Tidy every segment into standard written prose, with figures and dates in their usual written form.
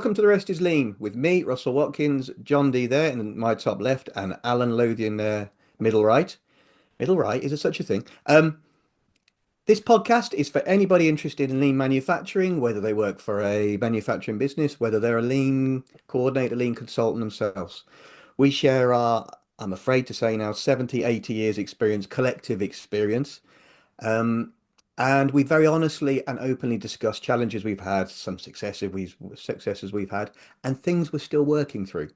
welcome to The Rest is Lean with me, Russell Watkins, John D there in my top left, and Alan Lothian there, middle right. Middle right, is there such a thing? This podcast is for anybody interested in lean manufacturing, whether they work for a manufacturing business, whether they're a lean coordinator, lean consultant themselves. We share our, I'm afraid to say now, 70, 80 years experience, collective experience. Um, and we very honestly and openly discuss challenges we've had, some successes we've had, and things we're still working through.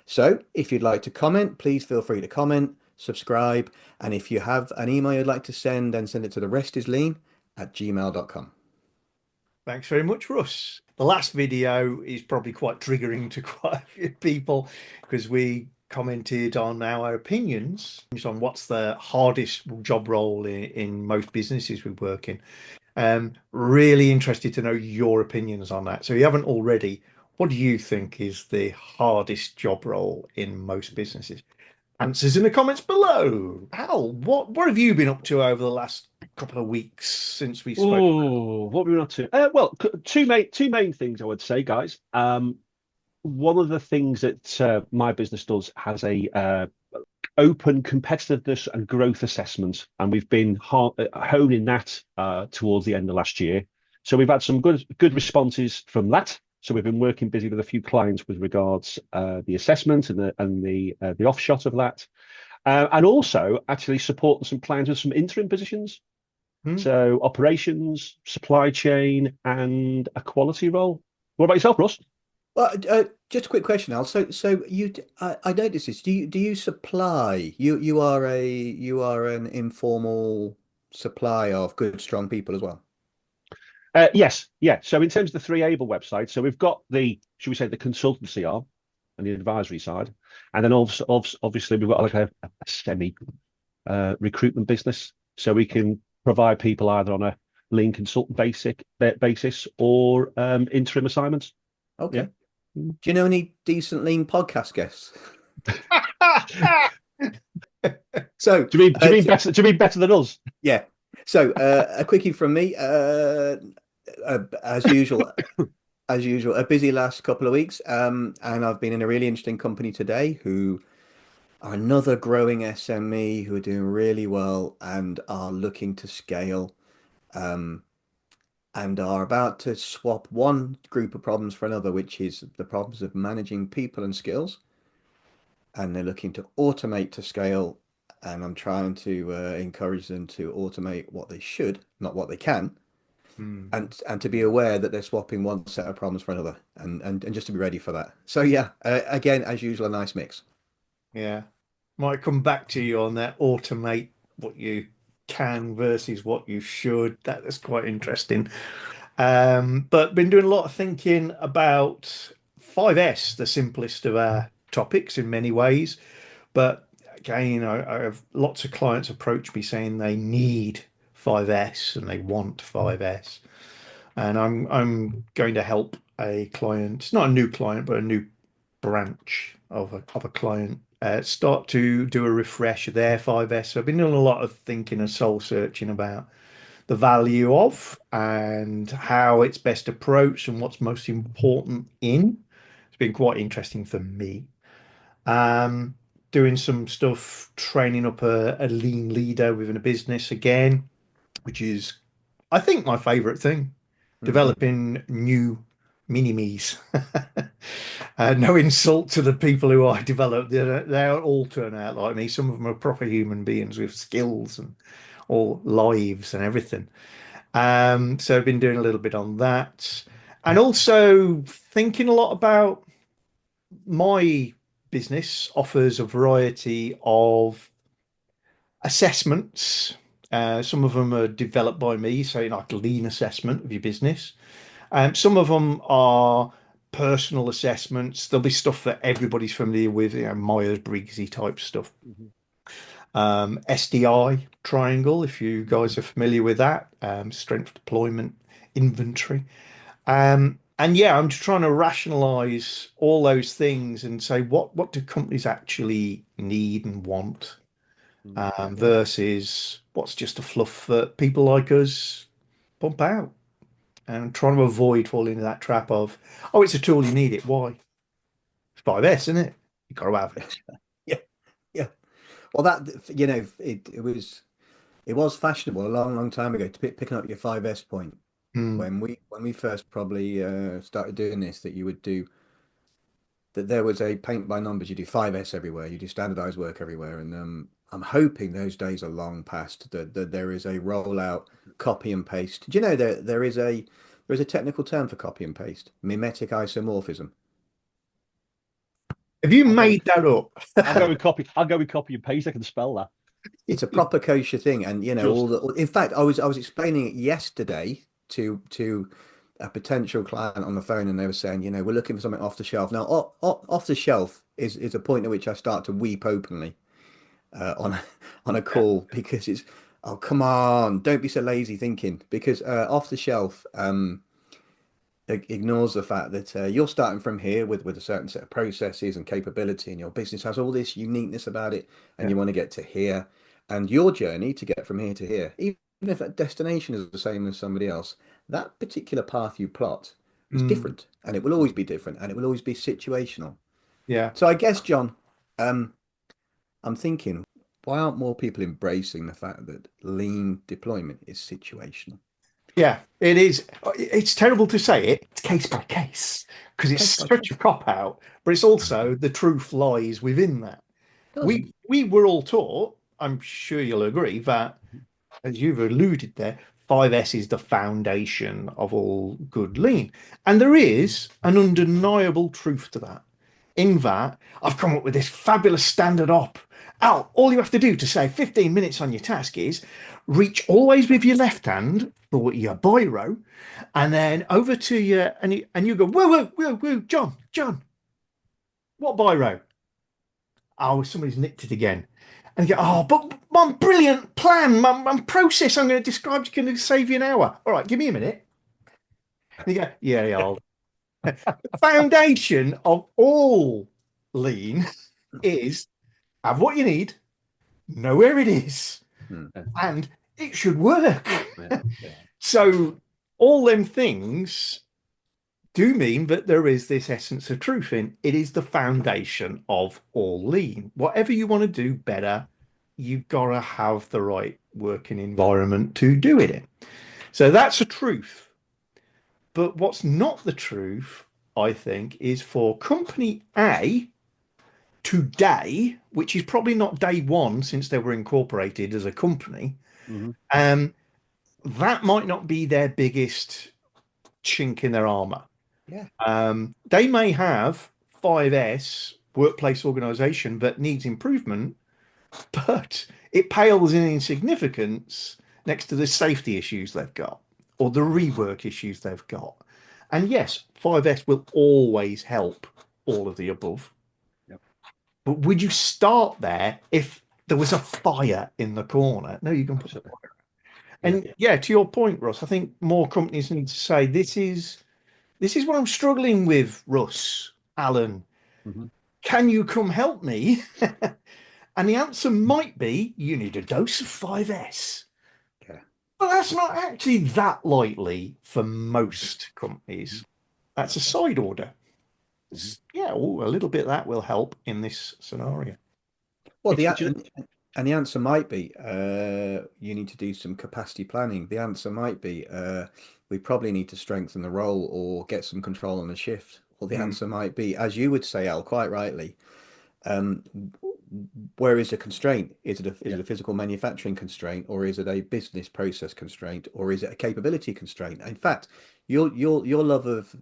So if you'd like to comment, please feel free to comment, subscribe, and if you have an email you'd like to send, then send it to therestislean@gmail.com. Thanks very much, Russ. The last video is probably quite triggering to quite a few people because we commented on our opinions on what's the hardest job role in most businesses we work in. Really interested to know your opinions on that. So if you haven't already, what do you think is the hardest job role in most businesses? Answers in the comments below. Al, what have you been up to over the last couple of weeks since we spoke? Oh, what were we up to? Well, two main things I would say, guys. One of the things that my business does has a open competitiveness and growth assessment, and we've been honing that towards the end of last year. So we've had some good responses from that. So we've been working busy with a few clients with regards the assessment and the offshot of that, and also actually supporting some clients with some interim positions. Hmm? So operations, supply chain, and a quality role. What about yourself, Russ? Well, just a quick question, Al. I noticed this. Do you supply? You are an informal supply of good, strong people as well. Yes, yeah. So in terms of the Three Able website, so we've got should we say, the consultancy arm and the advisory side, and then obviously we've got like a semi recruitment business, so we can provide people either on a lean consultant basis or interim assignments. Yeah. Okay. Do you know any decent lean podcast guests? So, Do you mean better? Do you mean better than us? yeah. So, a quickie from me. As usual, a busy last couple of weeks. And I've been in a really interesting company today who are another growing SME who are doing really well and are looking to scale. Um, and are about to swap one group of problems for another, which is the problems of managing people and skills. And they're looking to automate to scale. And I'm trying to encourage them to automate what they should, not what they can, Hmm. and to be aware that they're swapping one set of problems for another, and just to be ready for that. So yeah, again, as usual, a nice mix. Yeah. Might come back to you on that automate what you can versus what you should. That's quite interesting. But been doing a lot of thinking about 5S, the simplest of our topics in many ways. But again, I have lots of clients approach me saying they need 5S and they want 5S. And I'm going to help a client, not a new client, but a new branch of a client start to do a refresh of their 5S. So I've been doing a lot of thinking and soul searching about the value of and how it's best approached and what's most important in. It's been quite interesting for me. Um, Doing some stuff, training up a lean leader within a business again, which is, I think, my favorite thing. Mm. Developing new mini-me's. No insult to the people who I develop. They all turn out like me. Some of them are proper human beings with skills and all lives and everything. So I've been doing a little bit on that. And also thinking a lot about my business offers a variety of assessments. Some of them are developed by me, so like a lean assessment of your business. Some of them are personal assessments. There'll be stuff that everybody's familiar with, Myers-Briggsy type stuff. Mhm. SDI triangle, if you guys are familiar with that, strength deployment inventory. And yeah, I'm just trying to rationalize all those things and say what do companies actually need and want, Yeah. versus what's just a fluff that people like us pump out. and trying to avoid falling into that trap of, oh, it's a tool, you need it. Why? It's 5S, isn't it? You got to have it. Yeah, yeah. Well, that it was fashionable a long, long time ago to picking up your 5S point Mm. when we first probably started doing this. That you would do that. There was a paint by numbers. You do 5S everywhere. You do standardized work everywhere, and I'm hoping those days are long past. That there is a rollout, copy and paste. Do you know there is a technical term for copy and paste? Mimetic isomorphism. Have you I'll go. made that up? I'll go with copy. I'll go with copy and paste. I can spell that. It's a proper kosher thing, and all Just the. In fact, I was explaining it yesterday to a potential client on the phone, and they were saying, we're looking for something off the shelf. Now, off the shelf is a point at which I start to weep openly on on a call because it's, oh, come on, don't be so lazy thinking, because off the shelf ignores the fact that you're starting from here with a certain set of processes and capability, and your business has all this uniqueness about it, and Yeah. you want to get to here, and your journey to get from here to here, even if that destination is the same as somebody else, that particular path you plot is Mm. different, and it will always be different, and it will always be situational. Yeah. So I guess, John, um, I'm thinking, why aren't more people embracing the fact that lean deployment is situational? Yeah, it is. It's terrible to say it. It's case by case because it's Case by such a case. cop out, but it's also the truth lies within that. Does. We were all taught, I'm sure you'll agree, that as you've alluded there, 5S is the foundation of all good lean. And there is an undeniable truth to that. In that, I've come up with this fabulous standard op. Al, all you have to do to save 15 minutes on your task is reach always with your left hand for your biro, and then over to your, and you go, whoa, whoa, whoa, whoa, John, what biro? Oh, somebody's nicked it again. And you go, oh, but my brilliant plan, my process I'm going to describe is going to save you an hour. All right, give me a minute. And you go, yeah, yeah. The foundation of all lean is have what you need, know where it is, Hmm. and it should work. yeah. So all them things do mean that there is this essence of truth in it is the foundation of all lean. Whatever you want to do better, you've got to have the right working environment to do it in. So that's a truth. But what's not the truth, I think, is for company A today, which is probably not day one since they were incorporated as a company, that might not be their biggest chink in their armor. Yeah. They may have 5S workplace organization that needs improvement, but it pales in insignificance next to the safety issues they've got or the rework issues they've got. And yes, 5S will always help all of the above. Yep. But would you start there if there was a fire in the corner? No, you can put the fire. And yeah, to your point, Russ, I think more companies need to say this is what I'm struggling with, Russ, Alan. Can you come help me? And the answer might be you need a dose of 5S. Okay. But that's not actually that likely for most companies. That's a side order. Yeah, a little bit of that will help in this scenario. Well, and the answer might be you need to do some capacity planning. The answer might be we probably need to strengthen the role or get some control on the shift. Or the answer might be, as you would say, Al, quite rightly, where is the constraint? Is it a physical manufacturing constraint, or is it a business process constraint, or is it a capability constraint? In fact, your love of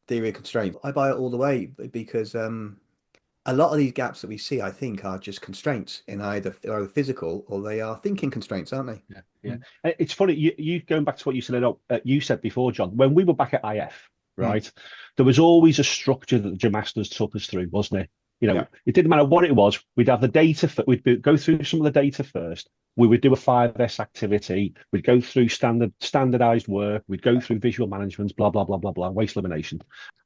theory of constraint, I buy it all the way because a lot of these gaps that we see, I think, are just constraints in either physical or they are thinking constraints, aren't they? Yeah. It's funny, you going back to what you said before, John, when we were back at IF, right? There was always a structure that the Jim Masters took us through, wasn't it? It didn't matter what it was. We'd have the data, we'd go through some of the data first. We would do a 5S activity. We'd go through standardized work. We'd go through visual management, blah, blah, blah, blah, blah, waste elimination.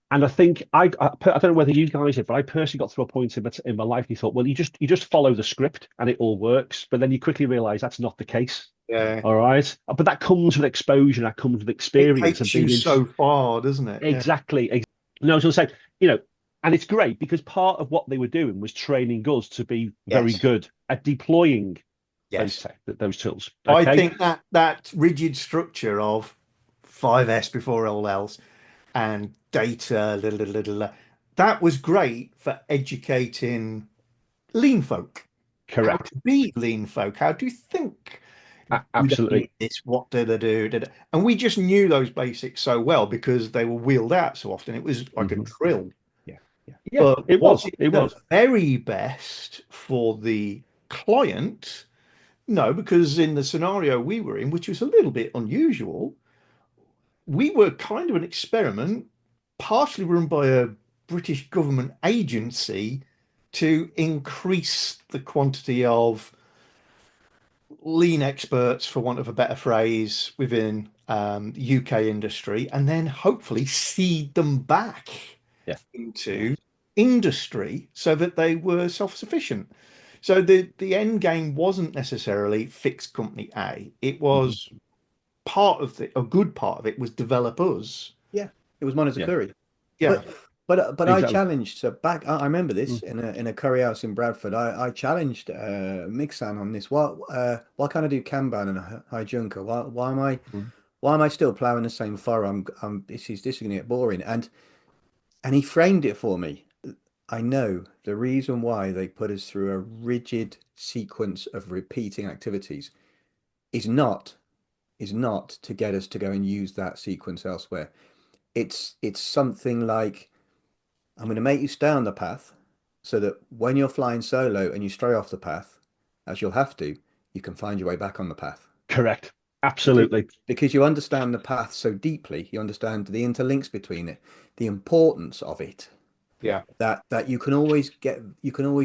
And I think I don't know whether you guys did, but I personally got through a point in my life. You thought, well, you just follow the script and it all works. But then you quickly realize that's not the case. Yeah. All right. But that comes with exposure, that comes with It experience of takes you being in. so far, doesn't it? Yeah. Exactly. No, I was going to say, you know, and it's great because part of what they were doing was training us to be very Yes. good at deploying Yes. those tools. I Okay. think that rigid structure of 5S before all else and data, that was great for educating lean folk. How Correct. to be lean folk, how to think. Do they need Absolutely. this? What do they do? And we just knew those basics so well because they were wheeled out so often. It was like a Hmm. drill. Yeah. Yeah. Yeah. But It was was. it It the was. very best for the client? No, because in the scenario we were in, which was a little bit unusual, we were kind of an experiment, partially run by a British government agency to increase the quantity of lean experts, for want of a better phrase, within UK industry, and then hopefully seed them back Yeah. into industry so that they were self-sufficient. So the end game wasn't necessarily fix company A. It Hmm. was part of a good part of it was develop us. Yeah, it was mine as a Yeah. curry. Yeah. But I Exactly. challenged. So back, I remember this Mm. in a curry house in Bradford. I challenged Mixan on this. Why can't I do Kanban and Hijunka? Mm. Why am I still ploughing the same furrow? This is going to get boring. And he framed it for me. I know the reason why they put us through a rigid sequence of repeating activities is not is not to get us to go and use that sequence elsewhere. It's something like I'm going to make you stay on the path so that when you're flying solo and you stray off the path, as you'll have to, you can find your way back on the path. Correct. Because Absolutely. because you understand the path so deeply, you understand the interlinks between it, the importance of it, Yeah. that you can always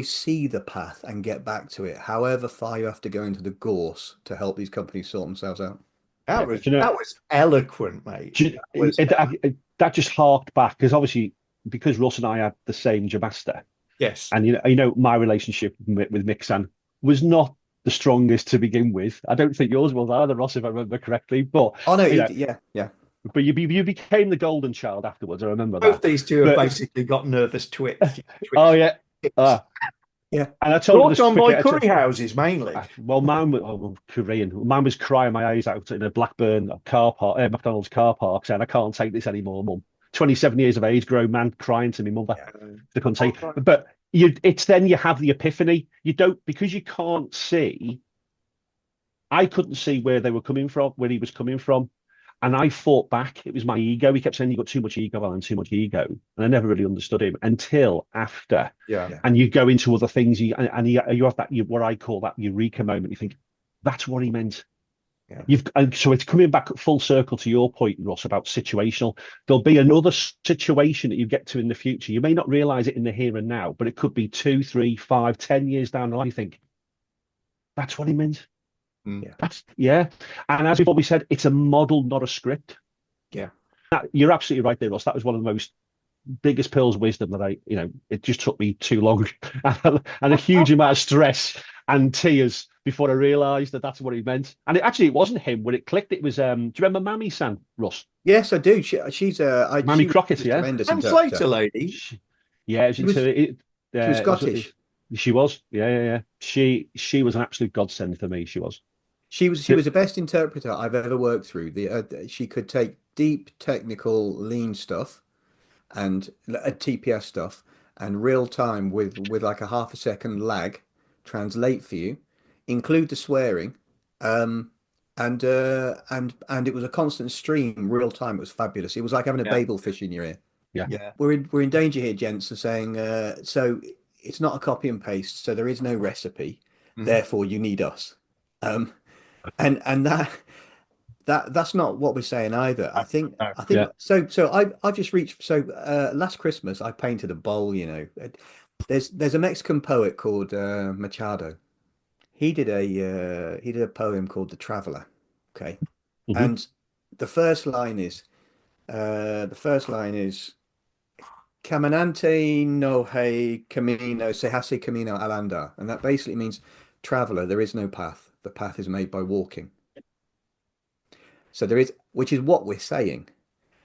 see the path and get back to it, however far you have to go into the gorse to help these companies sort themselves out. Yeah. That Do you know? that was eloquent, mate. That was That just harked back because obviously because Russ and I had the same job master, yes. and my relationship with Mixan was not the strongest to begin with. I don't think yours was either, Ross, if I remember correctly. But Oh no, you know, yeah, yeah. but you became the golden child afterwards. I remember Both that. these two have But basically got nervous oh twitch yeah, tics. uh, and I told him Brought this on quick. by curry houses mainly. Well, mine was Korean. Mine was crying my eyes out in a Blackburn car park, McDonald's car park, saying, "I can't take this anymore, Mum." 27 years of age, grown man crying to me mother. Yeah. They couldn't All take. right. But it's then you have the epiphany. You don't because you can't see. I couldn't see where they were coming from, where he was coming from. And I fought back. It was my ego. He kept saying, "You got too much ego, Alan, too much ego." And I never really understood him until after. Yeah. Yeah. And you go into other things, you have that what I call that eureka moment. You think, that's what he meant. Yeah. And so it's coming back full circle to your point, Ross, about situational. There'll be another situation that you get to in the future. You may not realize it in the here and now, but it could be 2, 3, 5, 10 years down the line. You think, that's what he meant. Mm. Yeah. That's yeah. And as we've always said, it's a model, not a script. Yeah. You're absolutely right there, Ross. That was one of the most biggest pearls of wisdom that it just took me too long and a huge amount of stress and tears before I realised that that's what he meant. And it wasn't him when it clicked. It was, do you remember Mammy San, Russ? Yes, I do. Mammy She was Crockett, a yeah? tremendous interpreter. Translator lady. She, yeah, it was She was into it. she was It Scottish. she was, yeah, yeah, yeah. She was an absolute godsend for me. She was. She was the best interpreter I've ever worked through. She could take deep technical lean stuff and TPS stuff and real time with like a half a second lag translate for you, include the swearing, um, and it was a constant stream real time. It was fabulous. It was like having a Yeah. Babel fish in your ear. Yeah, Yeah. We're in danger here, gents, of saying so it's not a copy and paste, so there is no recipe, Mhm. therefore you need us. Um, and that's not what we're saying either. I think No. I think yeah. so I've just reached last Christmas I painted a bowl, There's a Mexican poet called Machado. He did a poem called The Traveler. Okay. Hmm. And the first line is Caminante no hay camino se hace camino al andar. And that basically means traveler, there is no path. The path is made by walking. So there is, which is what we're saying.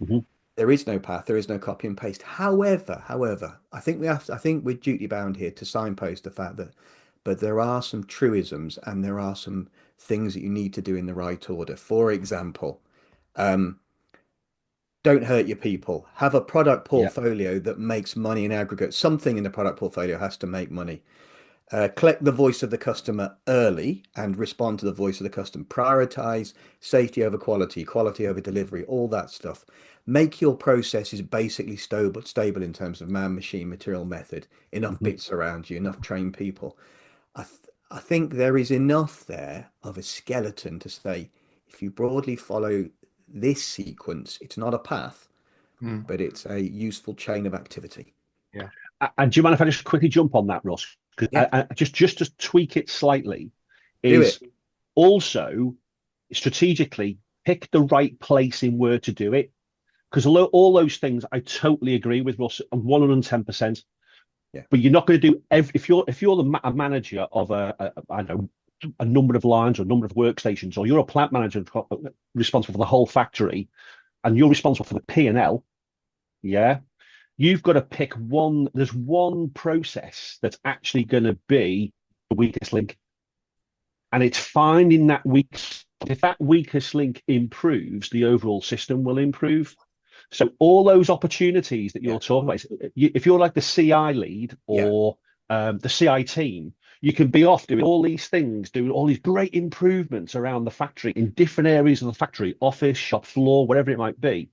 Mhm. There is no path, there is no copy and paste. However, I think I think we're duty bound here to signpost the fact that, but there are some truisms and there are some things that you need to do in the right order. For example, um, don't hurt your people. Have a product Yeah. portfolio that makes money in aggregate. Something in the product portfolio has to make money. Collect the voice of the customer early and respond to the voice of the customer. Prioritize safety over quality, quality over delivery, all that stuff. Make your processes basically stable in terms of man, machine, material, method. Enough Mhm. bits around you, enough trained people. I think there is enough there of a skeleton to say if you broadly follow this sequence, it's not a path, Mm. but it's a useful chain of activity. Yeah. And do you mind if I just quickly jump on that, Ross? Because Yeah, just to tweak it slightly, do it. is also strategically pick the right place in where to do it. Because all those things, I totally agree with Russ, 110%. Yeah. But you're not going to do if you're a manager of I don't know, a number of lines or a number of workstations, or you're a plant manager responsible for the whole factory, and you're responsible for the P&L. Yeah, you've got to pick one. There's one process that's actually going to be the weakest link, and it's finding that weak. If that weakest link improves, the overall system will improve. So all those opportunities that Yeah. you're talking about, if you're like the CI lead Yeah. or the CI team, you can be off doing all these things, doing all these great improvements around the factory in different areas of the factory, office, shop floor, whatever it might be.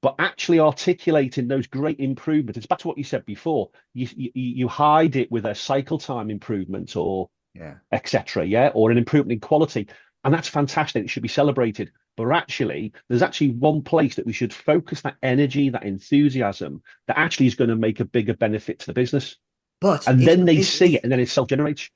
But actually articulating those great improvements, it's back to what you said before. You hide it with a cycle time improvement or Yeah. etc. Yeah, or an improvement in quality, and that's fantastic. It should be celebrated. But actually, there's actually one place that we should focus that energy, that enthusiasm, that actually is going to make a bigger benefit to the business. But And then they see it, and then it self-generates.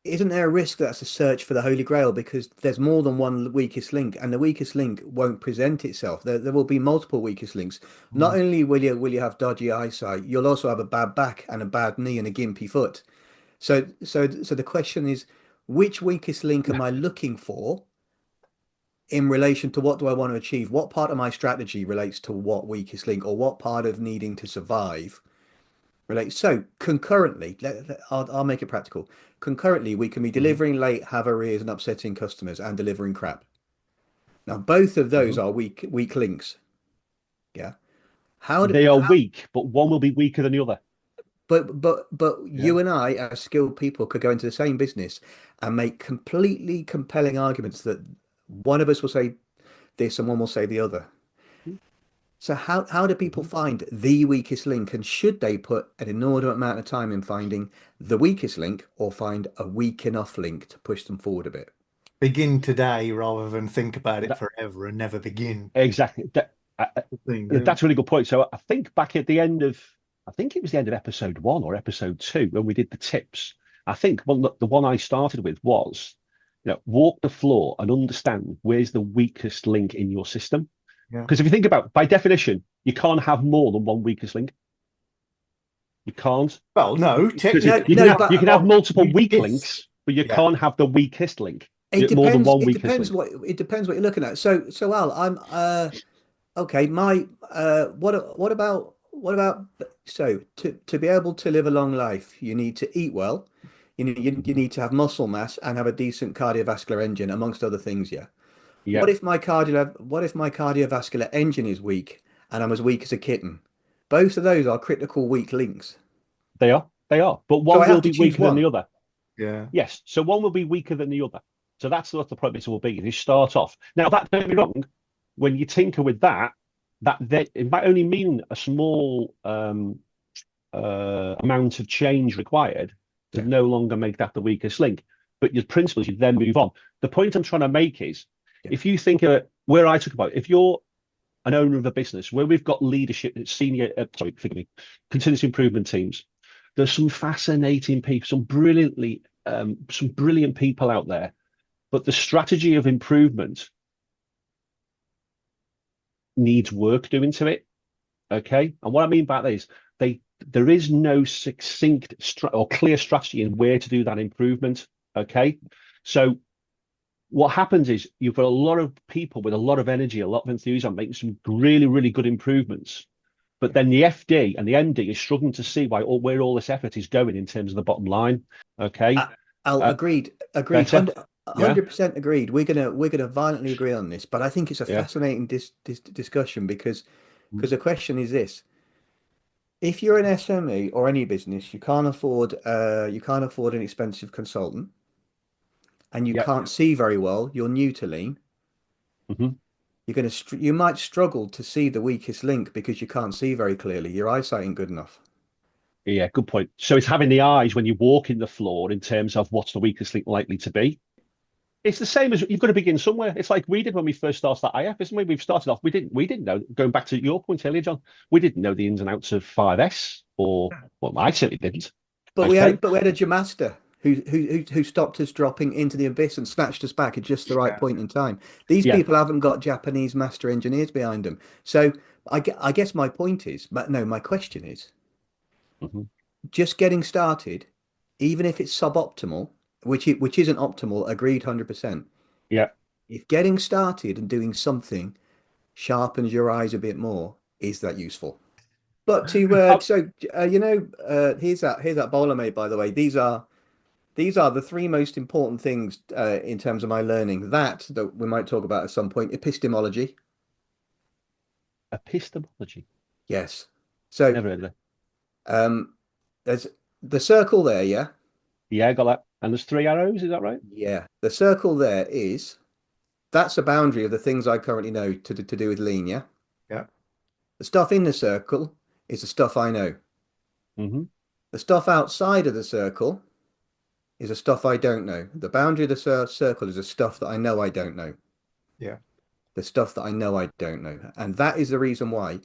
isn't there a risk that's a search for the Holy Grail because there's more than one weakest link, and the weakest link won't present itself. There will be multiple weakest links. Not Mm. only will you have dodgy eyesight, you'll also have a bad back and a bad knee and a gimpy foot. So the question is, which weakest link am I looking for in relation to what do I want to achieve? What part of my strategy relates to what weakest link, or what part of needing to survive relates? So concurrently, I'll make it practical. Concurrently, we can be Mhm. delivering late, have arrears, and upsetting customers, and delivering crap. Now, both of those Mhm. are weak links. Yeah. How do They are how weak, but one will be weaker than the other. but Yeah. you and I, as skilled people, could go into the same business and make completely compelling arguments that one of us will say this and one will say the other. So how do people Mhm. find the weakest link, and should they put an inordinate amount of time in finding the weakest link or find a weak enough link to push them forward a bit? Begin today rather than think about it That, forever and never begin. Is exactly. the thing, That's a really good point. So I think back at the end of, I think it was the end of episode 1 or episode 2 when we did the tips. I think the one I started with was, walk the floor and understand where's the weakest link in your system. Yeah. Because if you think about, by definition, you can't have more than one weakest link. You can't, Well, no, because No, technically you no, might you but have can have one multiple weak weakest. links, but you Yeah. can't have the weakest link. it More than depends. one It weakest depends link. what you're looking at. So Al, I'm okay. My what about so to be able to live a long life, you need to eat well. You Mhm. need to have muscle mass and have a decent cardiovascular engine, amongst other things. Yeah. Yeah, What if my cardiovascular engine is weak and I'm as weak as a kitten? Both of those are critical weak links. they are. They are. But So I one have will to be choose weaker than the one. other. Yeah. Yes. So one will be weaker than the other. So that's what the promise will be. You start off. Now, that don't get me wrong, when you tinker with that it might only mean a small amount of change required to Yeah. no longer make that the weakest link. But your principles, you then move on. The point I'm trying to make is Yeah. if you think of it, where I talk about, if you're an owner of a business where we've got leadership, senior, forgive me, continuous improvement teams, there's some fascinating people, some brilliant people out there. But the strategy of improvement needs work doing to it. Okay. And what I mean by that is there is no succinct or clear strategy in where to do that improvement. Okay. So what happens is you've got a lot of people with a lot of energy, a lot of enthusiasm, making some really, really good improvements. But then the FD and the MD is struggling to see where all this effort is going in terms of the bottom line. Okay, Al, uh, agreed, better. Yeah, 100% agreed. We're gonna violently agree on this, but I think it's a yeah, fascinating discussion because mm, the question is this: if you're an SME or any business, you can't afford an expensive consultant, and you yeah. can't see very well. You're new to lean. Hmm. You might struggle to see the weakest link because you can't see very clearly. Your eyesight ain't good enough. Yeah, good point. So it's having the eyes when you walk in the floor in terms of what's the weakest link likely to be. It's the same as you've got to begin somewhere. It's like we did when we first started that IF, isn't we? We've started off, we didn't know, going back to your point earlier, John, we didn't know the ins and outs of 5S, or well, I certainly didn't. But we Okay. had but we had a Jamaster who stopped us dropping into the abyss and snatched us back at just the right Yeah. point in time. These Yeah. people haven't got Japanese master engineers behind them. So I guess my point is, but no, my question is, Hmm. just getting started, even if it's suboptimal, which isn't optimal, agreed 100%. Yeah. If getting started and doing something sharpens your eyes a bit more, is that useful? But Oh, here's that bowler mate, by the way. These are the three most important things in terms of my learning. That we might talk about at some point. Epistemology, epistemology. yes. So Never heard of it. um, there's the circle there, yeah, Yeah, got that. And there's three arrows, is that right? yeah. The circle there is that's a boundary of the things I currently know to do with lean, yeah. Yeah. The stuff in the circle is the stuff I know. Hmm. The stuff outside of the circle is the stuff I don't know. The boundary of the circle is the stuff that I know I don't know. Yeah. The stuff that I know I don't know. And that is the reason why,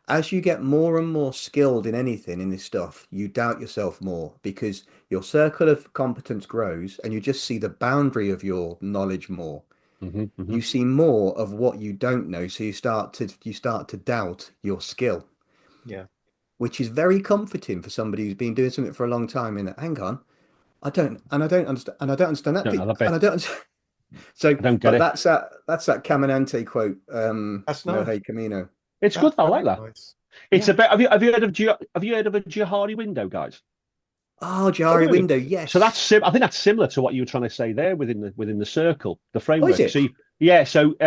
as you get more and more skilled in anything in this stuff, you doubt yourself more because your circle of competence grows and you just see the boundary of your knowledge more. Hmm. Hmm. You see more of what you don't know, so you start to doubt your skill, Yeah. which is very comforting for somebody who's been doing something for a long time. In hang on, I don't understand, and I don't understand that Don't bit, know that and bit. I don't. So, I don't get but it. that's that Caminante quote. That's No nice. hey Camino. It's good. That's I like very that. nice. It's Yeah. a bit. Have you heard of have you heard of a Johari window, guys? Oh, Oh, Jari really? window. So that's Yes. I think that's similar to what you were trying to say there within the circle, the Oh, is framework. it? So yeah, set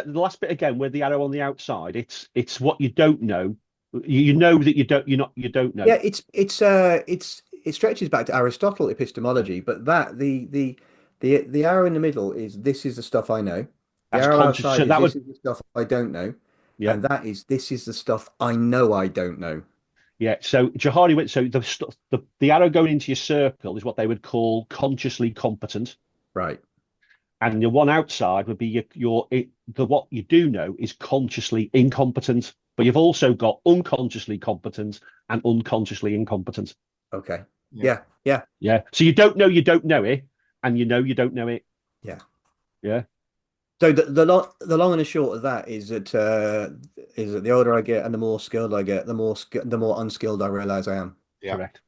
the last bit again with the arrow on the outside. It's what you don't know. You know that you don't know. Yeah. It stretches back to Aristotle epistemology, but the arrow in the middle is this is the stuff I know. The That's arrow conscious. outside So is that this would is the stuff I don't know, yeah, and that is this is the stuff I know I don't know. yeah. So Johari went. So the arrow going into your circle is what they would call consciously competent, Right. and the one outside would be the what you do know is consciously incompetent. But you've also got unconsciously competent and unconsciously incompetent. Okay. Yeah. Yeah. Yeah. Yeah. So you don't know it, and you don't know it. Yeah. Yeah. So the long and the short of that is that the older I get and the more skilled I get, the more unskilled I realize I am. Yeah. Correct.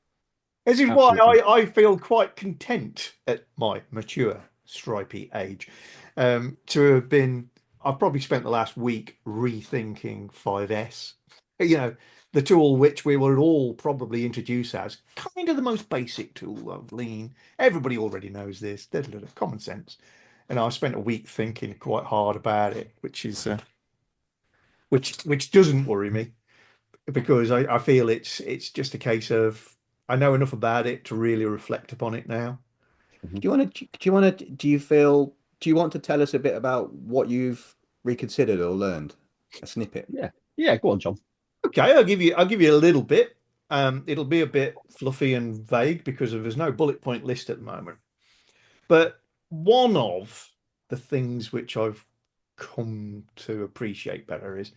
This is why Absolutely. I feel quite content at my mature, stripy age to have been. I've probably spent the last week rethinking 5S. You know, the tool which we will all probably introduce as kind of the most basic tool of lean. Everybody already knows this. Common sense. And I spent a week thinking quite hard about it, which is which doesn't worry me because I feel it's just a case of I know enough about it to really reflect upon it now. Mhm. Do you want to tell us a bit about what you've reconsidered or learned? A snippet. Yeah. Yeah. Go on, John. Okay, I'll give you a little bit. It'll be a bit fluffy and vague because there's no bullet point list at the moment. But one of the things which I've come to appreciate better is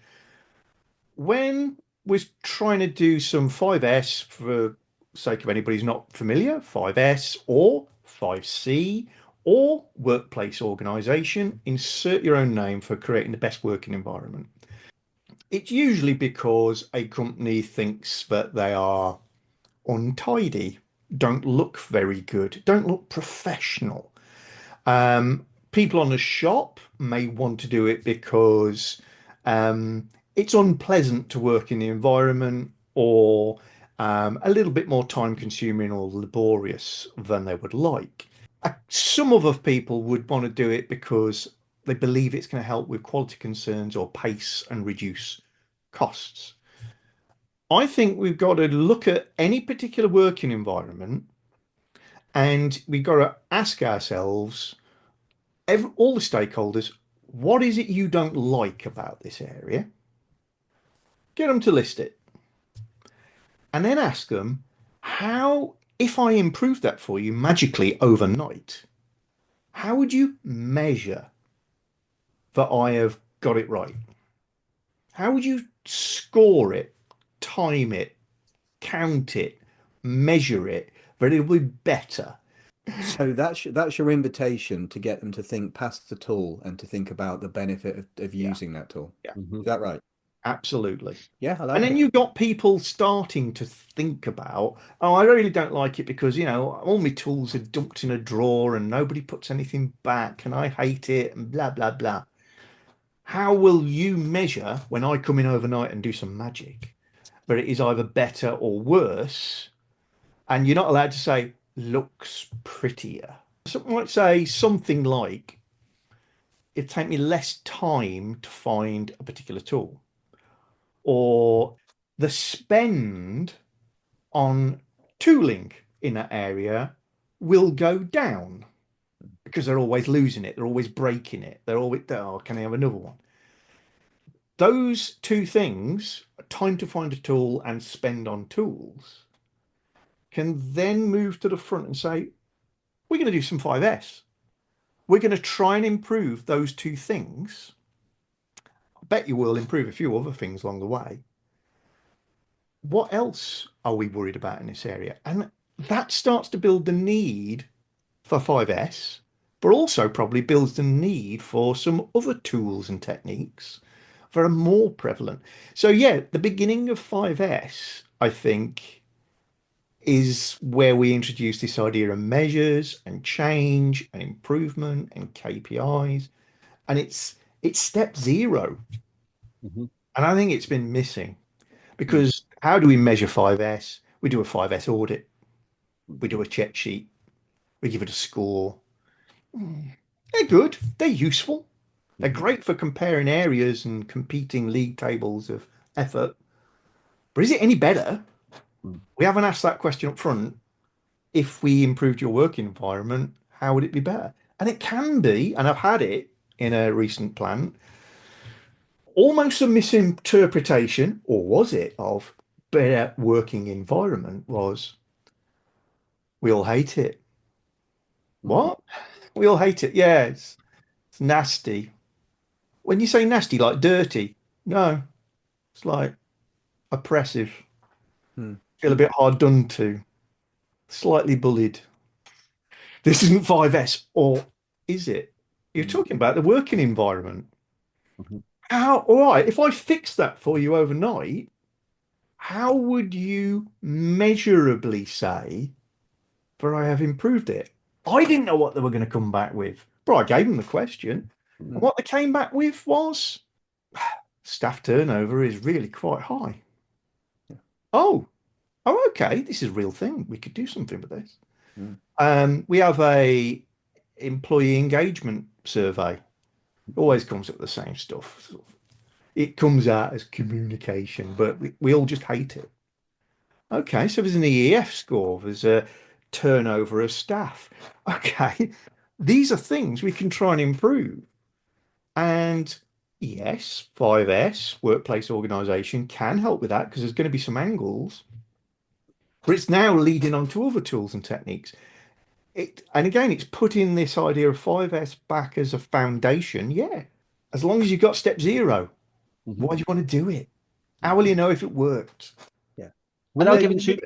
when we're trying to do some 5S for sake of anybody's not familiar, 5S or 5C or workplace organization, insert your own name for creating the best working environment. It's usually because a company thinks that they are untidy, don't look very good, don't look professional. People on the shop may want to do it because it's unpleasant to work in the environment, or a little bit more time consuming or laborious than they would like. Some other people would want to do it because they believe it's going to help with quality concerns or pace and reduce costs. I think we've got to look at any particular working environment, and we've got to ask ourselves, all the stakeholders, what is it you don't like about this area? Get them to list it. And then ask them, how, if I improve that for you magically overnight, how would you measure that I have got it right? How would you score it, time it, count it, measure it, that it'll be better? So that's your invitation to get them to think past the tool and to think about the benefit of Yeah, using that tool. yeah, Is that right? absolutely. Yeah, I And like then it. you've got people starting to think about, oh, I really don't like it because, all my tools are dumped in a drawer and nobody puts anything back and I hate it and blah, blah, blah. How will you measure when I come in overnight and do some magic, but it is either better or worse? And you're not allowed to say, looks prettier. Someone might say something like, it'd take me less time to find a particular tool, or the spend on tooling in that area will go down because they're always losing it, they're always breaking it, they're always, oh, can I have another one? Those two things, time to find a tool and spend on tools, can then move to the front and say, we're going to do some 5S. We're going to try and improve those two things. I bet you will improve a few other things along the way. What else are we worried about in this area? And that starts to build the need for 5S, but also probably builds the need for some other tools and techniques that are more prevalent. So yeah, the beginning of 5S, I think, is where we introduce this idea of measures and change and improvement and KPIs. And it's step zero. Hmm. And I think it's been missing, Mm. because how do we measure 5S? We do a 5S audit, we do a check sheet, we give it a score. They're good, they're useful, they're Mhm. great for comparing areas and competing league tables of effort. But is it any better? Mm. We haven't asked that question up front. If we improved your work environment, how would it be better? And it can be, and I've had it in a recent plant, almost a misinterpretation, or was it, of better working environment was, we all hate it. Mm. What? We all hate it. Yeah, it's nasty. When you say nasty, like dirty, no, it's like oppressive. Mm. Feel a bit hard done to, slightly bullied. This isn't 5S, or is it? You're Mm. talking about the working environment. Mhm. How, all right, if I fix that for you overnight, how would you measurably say that I have improved it? I didn't know what they were going to come back with, but I gave them the question. And Mm. what they came back with was, staff turnover is really quite high. Yeah. Oh, okay, this is a real thing. We could do something with this. Mm. We have a employee engagement survey. Always comes up with the same stuff. It comes out as communication, but we all just hate it. Okay, so there's an EEF score, there's a turnover of staff. Okay, these are things we can try and improve. And yes, 5S, workplace organization, can help with that because there's going to be some angles, but it's now leading on to other tools and techniques. And again, it's putting this idea of 5S back as a foundation. Yeah, as long as you've got step zero, Mhm. why do you want to do it? How will you know if it worked? Yeah. And Without giving too,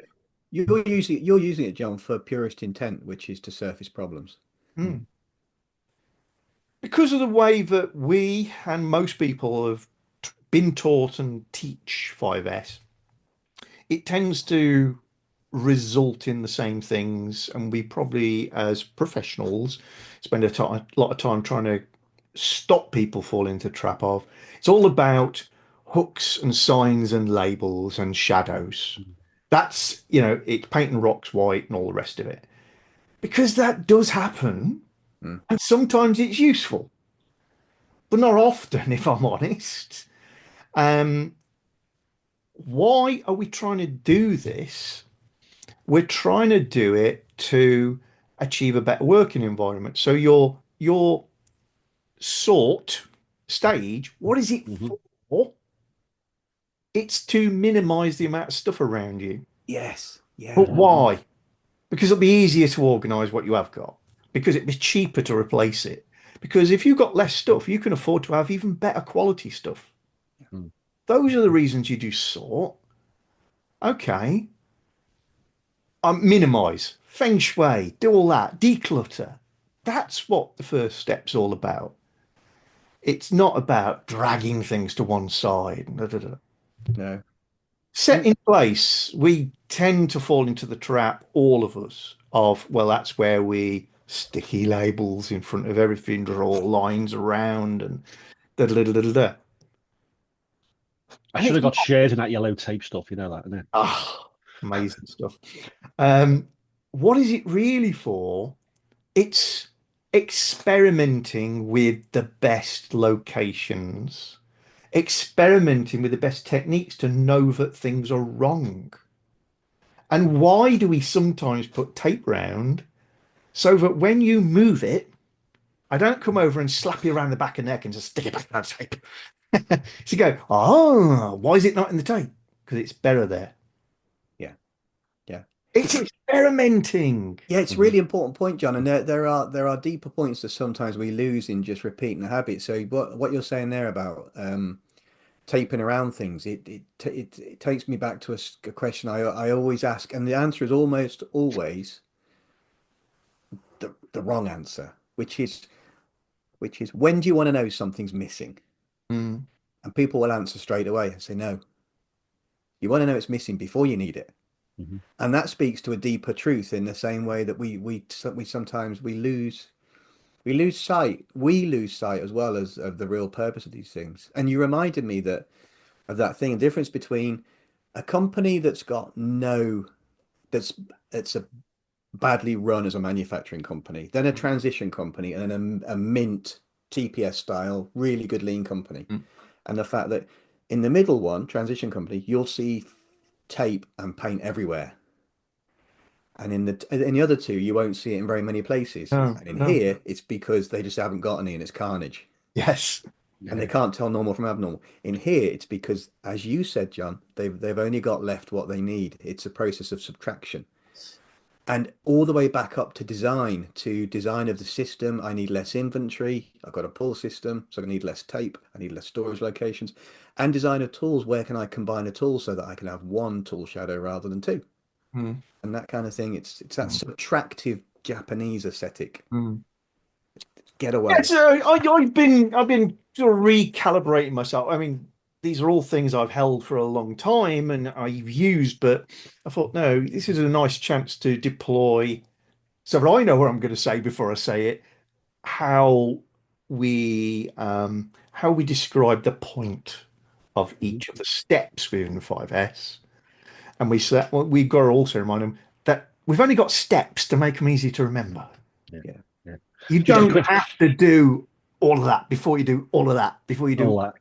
you're using it, John, for purest intent, which is to surface problems. Hmm. Because of the way that we and most people have been taught and teach 5S, it tends to result in the same things, and we probably, as professionals, spend a lot of time trying to stop people falling into the trap of. It's all about hooks and signs and labels and shadows. That's, it's painting rocks white and all the rest of it. Because that does happen, Mm. and sometimes it's useful, but not often, if I'm honest. Why are we trying to do this? We're trying to do it to achieve a better working environment. So your sort stage, what is it Mhm. for? It's to minimize the amount of stuff around you. Yes. Yeah. But why? Because it'll be easier to organize what you have got. Because it'll be cheaper to replace it. Because if you've got less stuff, you can afford to have even better quality stuff. Mm. Those are the reasons you do sort. Okay. Minimize, feng shui, do all that, declutter. That's what the first step's all about. It's not about dragging things to one side. No. Set And in place, we tend to fall into the trap, all of us, of, well, that's where we sticky labels in front of everything, draw lines around and da da da da da. I And should it's have got shares in that yellow tape stuff. You know that, innit? amazing stuff. Um, what is it really for? It's experimenting with the best locations, experimenting with the best techniques to know that things are wrong. And why do we sometimes put tape round so that when you move it, I don't come over and slap you around the back of the neck and just stick it back in that tape. So you go, oh, why is it not in the tape? Because it's better there. yeah. Yeah. It's experimenting. Yeah, it's a Mhm. really important point, John, and there are deeper points that sometimes we lose in just repeating the habit. So what you're saying there about taping around things, it takes me back to a question I always ask, and the answer is almost always the wrong answer, which is when do you want to know something's missing? Mm, And people will answer straight away and say no. You want to know it's missing before you need it. Mhm. And that speaks to a deeper truth in the same way that we sometimes we lose sight as well as of the real purpose of these things. And you reminded me that of that thing, the difference between a company that's a badly run as a manufacturing company, then a transition company, and then a mint TPS style, really good lean company. mm. And the fact that in the middle one, transition company, you'll see tape and paint everywhere. And in the other two, you won't see it in very many places. No, And in no. here, it's because they just haven't got any and it's carnage. Yes. And they Yeah. can't tell normal from abnormal. In here, it's because, as you said, John, they've only got left what they need. It's a process of subtraction. And all the way back up to design of the system, I need less inventory. I've got a pull system, so I need less tape. I need less storage locations. And design of tools, where can I combine a tool so that I can have one tool shadow rather than two? Mm, And that kind of thing. It's that mm, subtractive Japanese aesthetic. mm. Get Yeah, away. so I've been sort of recalibrating myself. I mean, these are all things I've held for a long time and I've used, but I thought, no, this is a nice chance to deploy. So that I know what I'm going to say before I say it, how we describe the point of Mhm. each of the steps within 5S. And we said, well, we've got to also remind them that we've only got steps to make them easy to remember. Yeah. Yeah. Yeah. You Just a don't quick, have to do all of that before you do all of that before you do all that,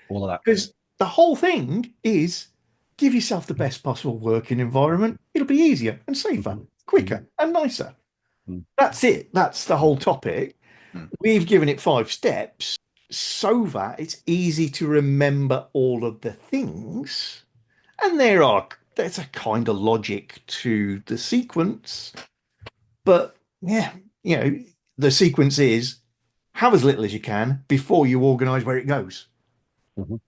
all of that. because the whole thing is give yourself the best possible working environment. It'll be easier and safer, Mhm. Mhm. quicker and nicer. Mm. That's it. That's the whole topic. Mm. We've given it 5 steps so that it's easy to remember all of the things. And there's a kind of logic to the sequence. But yeah, the sequence is have as little as you can before you organize where it goes. Mhm.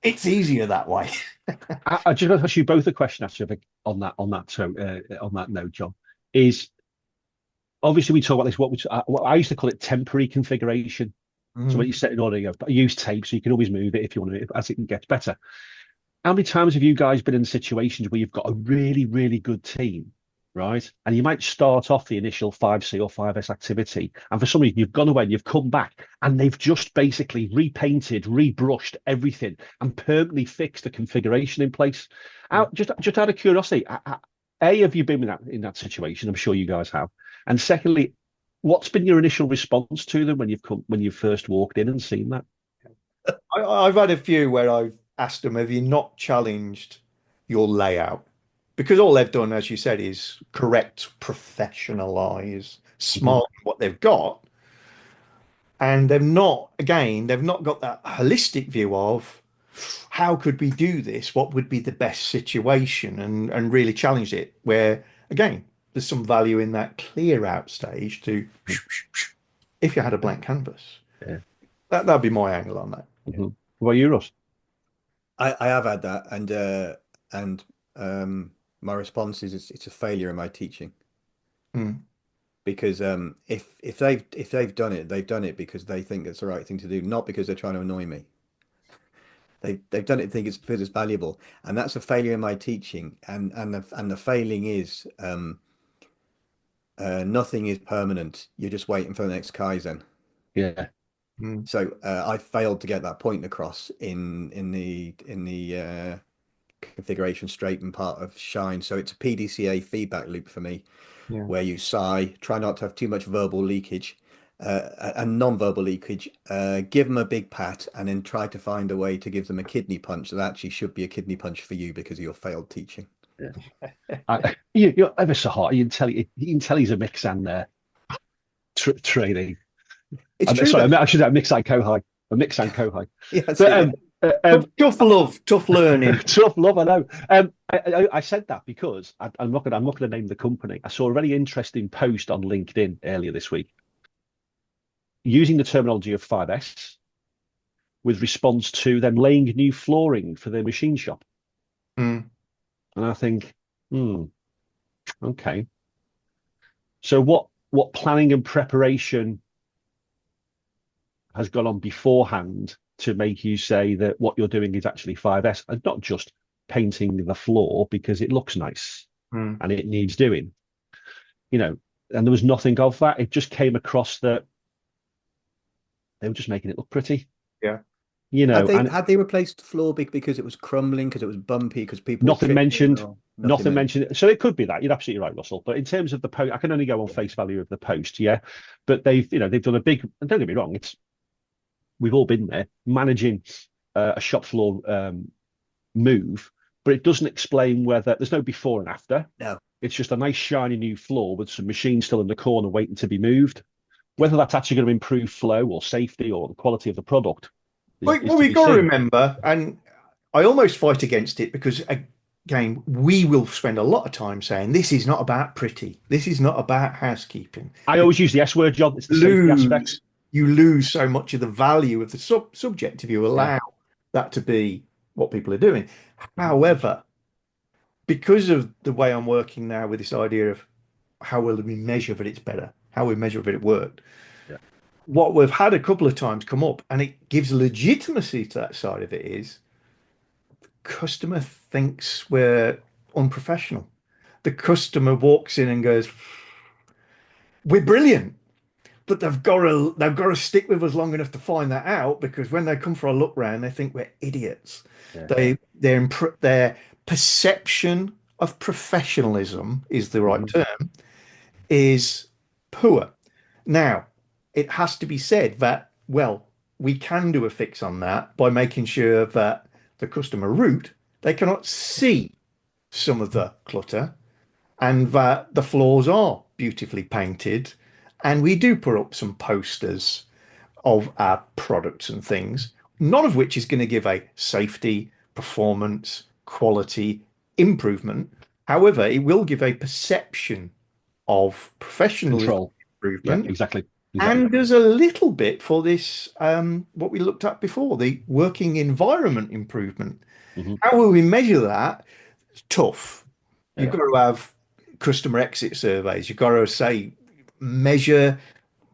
It's easier that way. I just want to ask you both a question actually on that note, John. Is obviously we talk about this what I used to call it temporary configuration. So when Mm, you set in order, use tape so you can always move it if you want to as it gets better. how many times have you guys been in situations where you've got a really, really good team, right? And you might start off the initial 5C or 5S activity, and for some reason you've gone away and you've come back and they've just basically repainted, rebrushed everything and permanently fixed the configuration in place. Just out of curiosity, A, have you been in that situation? I'm sure you guys have. And secondly, what's been your initial response to them when you've first walked in and seen that? I've had a few where I've asked them, have you not challenged your layout? Because all they've done, as you said, is correct, professionalize, smart what they've got. And they've not got that holistic view of how could we do this? What would be the best situation? And really challenged it. Where, again, there's some value in that clear out stage to, if you had a blank canvas. Yeah. That'd be my angle on that. Mm-hmm. What about you, Ross? I have had that, and my response is it's a failure in my teaching. Mm. Because if they've done it, they've done it because they think it's the right thing to do, not because they're trying to annoy me. They've done it think it's because it's valuable, and that's a failure in my teaching. And the failing is nothing is permanent. You're just waiting for the next Kaizen. Yeah. Mm. So I failed to get that point across in the configuration straighten part of Shine. So it's a PDCA feedback loop for me, Yeah. where you sigh, try not to have too much verbal leakage and non-verbal leakage, give them a big pat, and then try to find a way to give them a kidney punch that actually should be a kidney punch for you because of your failed teaching. Yeah. You're ever so hot. You can tell he's a mix and training. It's true. Sorry, I should have mix and co-high. A mix and co-high. Yeah, Tough love, tough learning. Tough love, I know. I said that because I'm not going to name the company. I saw a very interesting post on LinkedIn earlier this week using the terminology of 5S with response to them laying new flooring for their machine shop. Mm. And I think, okay. So what planning and preparation has gone on beforehand to make you say that what you're doing is actually 5S and not just painting the floor because it looks nice and it needs doing, and there was nothing of that. It just came across that they were just making it look pretty. Yeah. Had they replaced the floor because it was crumbling, because it was bumpy, because people nothing mentioned. Nothing mentioned. mentioned. So it could be that. You're absolutely right, Russell. But in terms of the post, I can only go on face value of the post, yeah. But they've done a big. And don't get me wrong, we've all been there managing a shop floor move, but it doesn't explain whether there's no before and after. No, it's just a nice shiny new floor with some machines still in the corner waiting to be moved. Whether that's actually going to improve flow or safety or the quality of the product. Well, we've got to remember, and I almost fight against it because, again, we will spend a lot of time saying this is not about pretty. This is not about housekeeping. I always use the S word, John. It's the safety aspect. You lose so much of the value of the subject if you allow that to be what people are doing. However, because of the way I'm working now with this idea of how will we measure that it's better, how we measure that it worked, what we've had a couple of times come up, and it gives legitimacy to that side of it, is the customer thinks we're unprofessional. The customer walks in and goes, "We're brilliant," but they've got to stick with us long enough to find that out, because when they come for a look round, they think we're idiots. Their perception of professionalism is the right term, is poor. Now, it has to be said that, well, we can do a fix on that by making sure that the customer route, they cannot see some of the clutter, and that the floors are beautifully painted, and we do put up some posters of our products and things, none of which is going to give a safety, performance, quality improvement. However, it will give a perception of professional improvement. Yeah, exactly. And there's a little bit for this, what we looked at before, the working environment improvement. How will we measure that? It's tough. You've got to have customer exit surveys. You've got to say, measure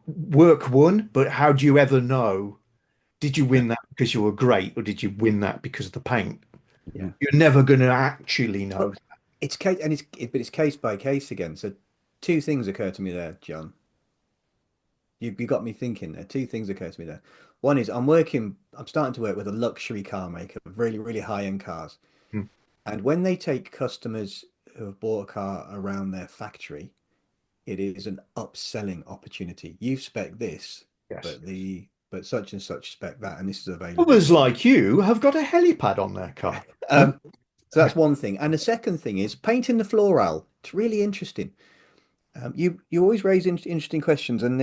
work won, but how do you ever know? Did you win that because you were great, or did you win that because of the paint? Yeah. You're never going to actually know. But it's case and it's case by case again. So two things occur to me there, John. You got me thinking there. Two things occur to me there. One is I'm starting to work with a luxury car maker of really, really high-end cars. Hmm. And when they take customers who have bought a car around their factory, it is an upselling opportunity. You spec this, Yes. but such and such spec that, and this is available. Others like you have got a helipad on their car. So that's one thing. And the second thing is painting the floral. It's really interesting. You always raise interesting questions, and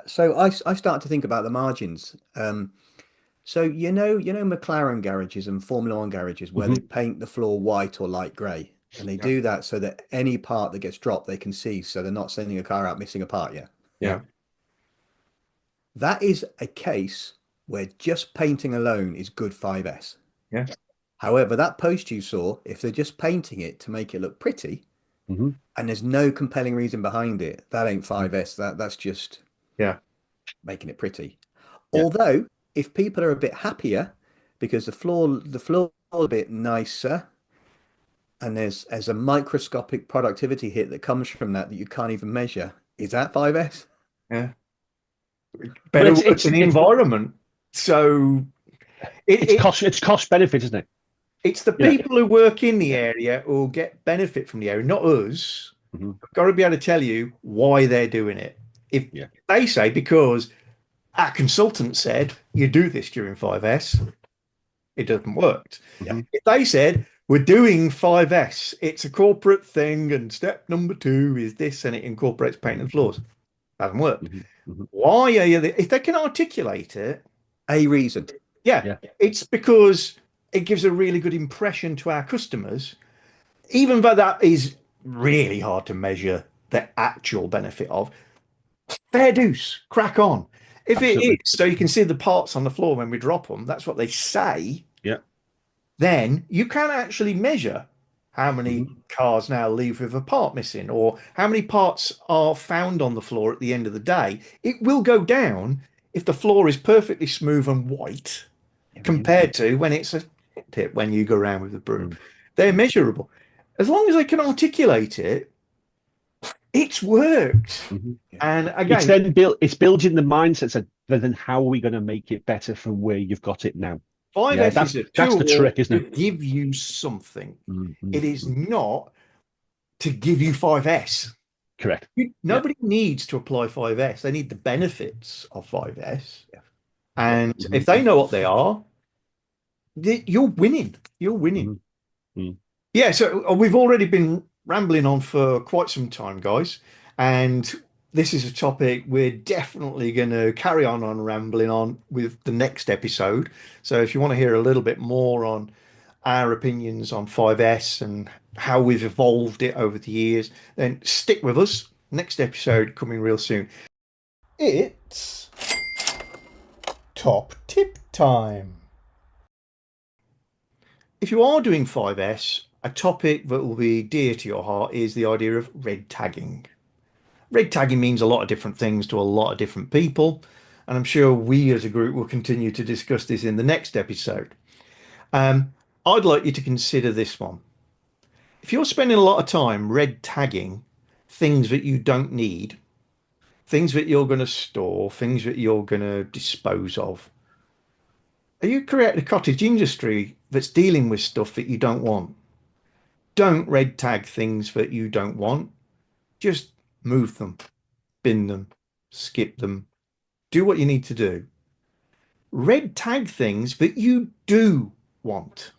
so I start to think about the margins. So McLaren garages and Formula One garages where they paint the floor white or light grey, and they do that so that any part that gets dropped they can see, so they're not sending a car out missing a part. Yeah, Yeah. that is a case where just painting alone is good 5S. Yeah. However, that post you saw, if they're just painting it to make it look pretty, and there's no compelling reason behind it, that ain't 5S. That's just making it pretty. Although, if people are a bit happier because the floor a bit nicer, and there's a microscopic productivity hit that comes from that you can't even measure, is that 5S? Yeah. Better work in the environment. So it's cost benefit, isn't it? it's the people who work in the area who get benefit from the area, not us. I've got to be able to tell you why they're doing it. If they say because our consultant said you do this during 5S, it doesn't work. If they said we're doing 5S, it's a corporate thing, and step number 2 is this, and it incorporates paint and floors, hasn't worked. Why are you? If they can articulate it, a reason. It's because it gives a really good impression to our customers, even though that is really hard to measure the actual benefit of. Fair dues, crack on. If Absolutely. it is, so you can see the parts on the floor when we drop them, that's what they say. Yeah. Then you can actually measure how many cars now leave with a part missing, or how many parts are found on the floor at the end of the day. It will go down if the floor is perfectly smooth and white compared to when it's a tip when you go around with the broom. They're measurable. As long as they can articulate it, it's worked. And again, it's building the mindset. So then how are we going to make it better from where you've got it now? 5S is a tool that's the trick, isn't it? to give you something. It is not to give you 5S. Correct. Nobody needs to apply 5S. They need the benefits of 5S. And if they know what they are, you're winning. You're winning. Yeah, so we've already been rambling on for quite some time, guys. And this is a topic we're definitely going to carry on rambling on with the next episode. So if you want to hear a little bit more on our opinions on 5S and how we've evolved it over the years, then stick with us. Next episode coming real soon. It's top tip time. If you are doing 5S, a topic that will be dear to your heart is the idea of red tagging. Red tagging means a lot of different things to a lot of different people, and I'm sure we as a group will continue to discuss this in the next episode. I'd like you to consider this one. If you're spending a lot of time red tagging things that you don't need, things that you're going to store, things that you're going to dispose of, are you creating a cottage industry that's dealing with stuff that you don't want? Don't red tag things that you don't want. Just move them, bin them, skip them. Do what you need to do. Red tag things that you do want.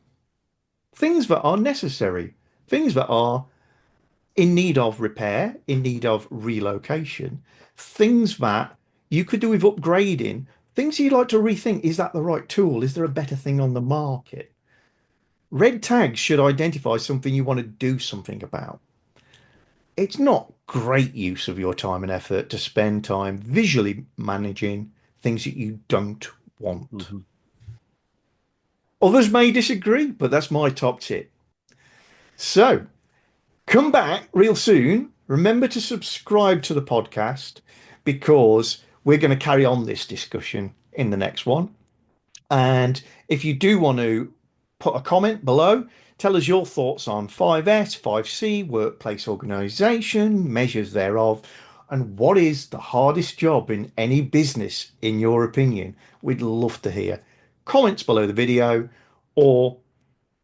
Things that are necessary. Things that are in need of repair, in need of relocation. Things that you could do with upgrading. Things you'd like to rethink. Is that the right tool? Is there a better thing on the market? Red tags should identify something you want to do something about. It's not great use of your time and effort to spend time visually managing things that you don't want. Others may disagree, but that's my top tip. So come back real soon. Remember to subscribe to the podcast because we're going to carry on this discussion in the next one. And if you do want to put a comment below. Tell us your thoughts on 5S, 5C, workplace organisation, measures thereof, and what is the hardest job in any business, in your opinion? We'd love to hear. Comments below the video, or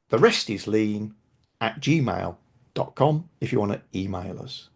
the rest is lean at gmail.com if you want to email us.